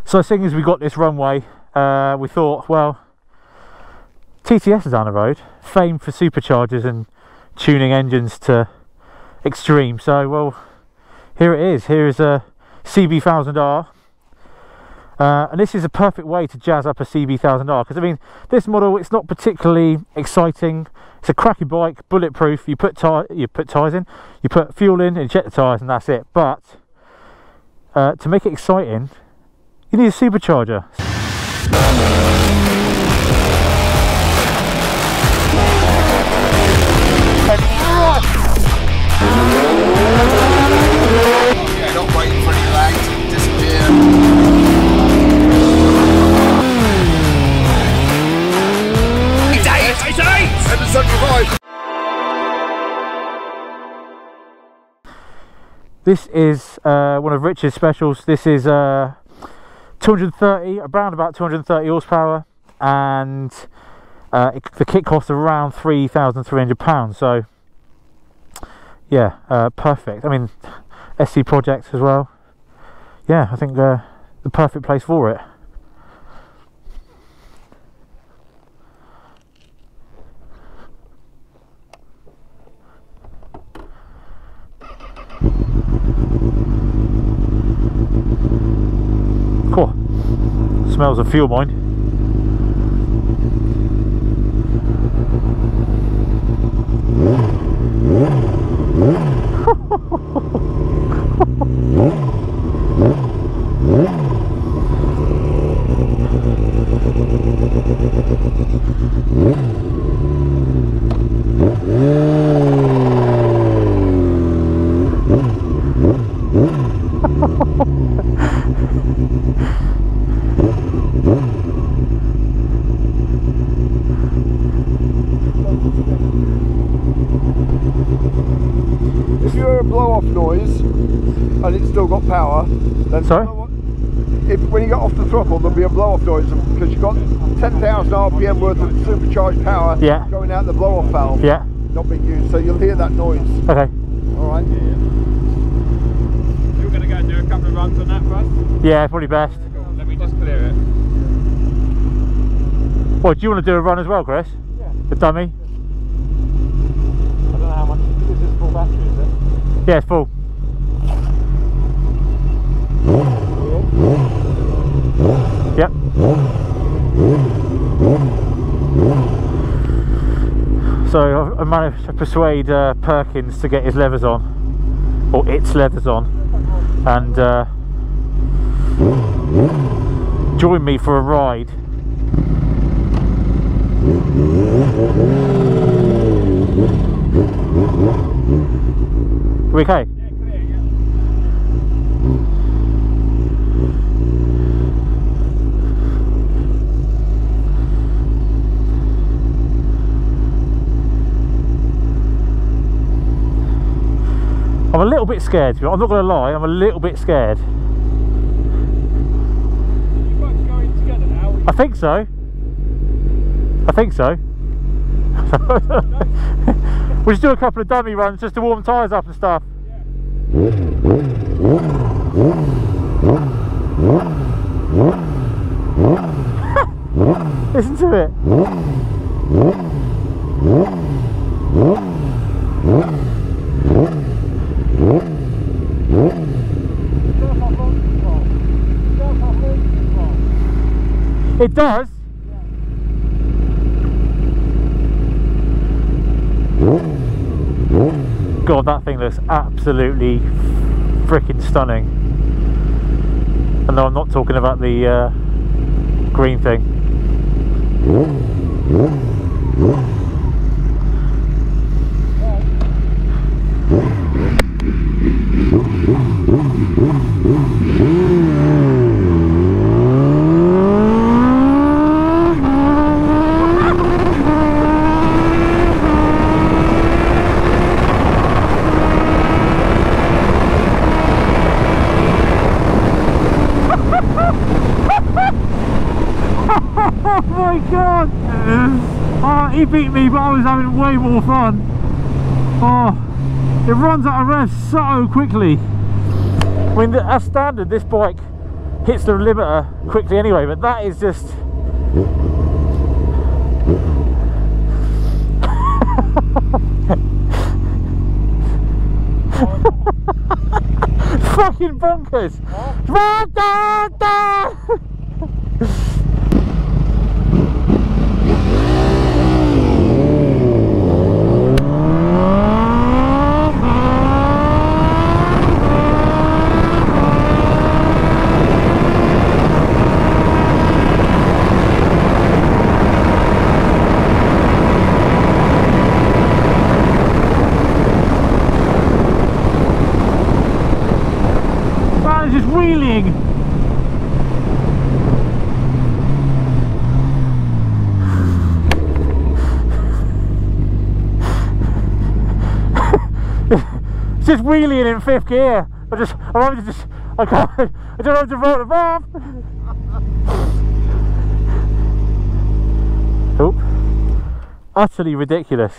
So seeing as we got this runway, we thought, well, TTS is down the road, famed for superchargers and tuning engines to extreme. So, well, here it is. Here is a CB1000R. And this is a perfect way to jazz up a CB1000R, because I mean, this model, it's not particularly exciting. It's a cracky bike, bulletproof. You put tires in, you put fuel in, and check the tires, and that's it. But to make it exciting, you need a supercharger. Yeah, not waiting for any lag to disappear. It's 775. This is one of Richard's specials. This is 230, around about 230 horsepower, and the kit costs around £3,300. So yeah, perfect. I mean, SC Project as well. Yeah, I think the perfect place for it. Cool. Smells of fuel, mine. If you hear a blow-off noise and it's still got power, then sorry? When you get off the throttle, there'll be a blow-off noise because you've got 10,000 RPM worth of supercharged power going out the blow-off valve. Yeah. Not being used, so you'll hear that noise. Okay. All right. You're going to go and do a couple of runs on that for us? Yeah, probably best. Cool. Let me just clear it. Well, do you want to do a run as well, Chris? Yeah. The dummy? I don't know how much. Is this full battery, is it? Yeah, it's full. Yep. So I managed to persuade Perkins to get his levers on, or its levers on, and join me for a ride. We okay? Yeah, clear, yeah. I'm a little bit scared. I'm not going to lie, I'm a little bit scared. You both going together now? I think so. I think so. We'll just do a couple of dummy runs just to warm tyres up and stuff. Listen to it. It does. God, that thing looks absolutely freaking stunning. And no, I'm not talking about the green thing. Oh my god! Oh, he beat me, but I was having way more fun. Oh, it runs out of rev so quickly. I mean, as standard, this bike hits the limiter quickly anyway, but that is just fucking bonkers. Just wheeling. It's just wheeling in 5th gear. I can't, I don't have to roll the valve. Oh, utterly ridiculous.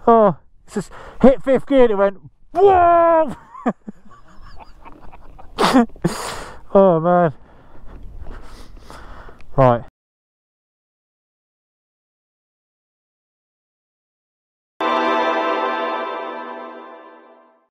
Oh, it's just hit 5th gear and it went whoa. Oh man. Right.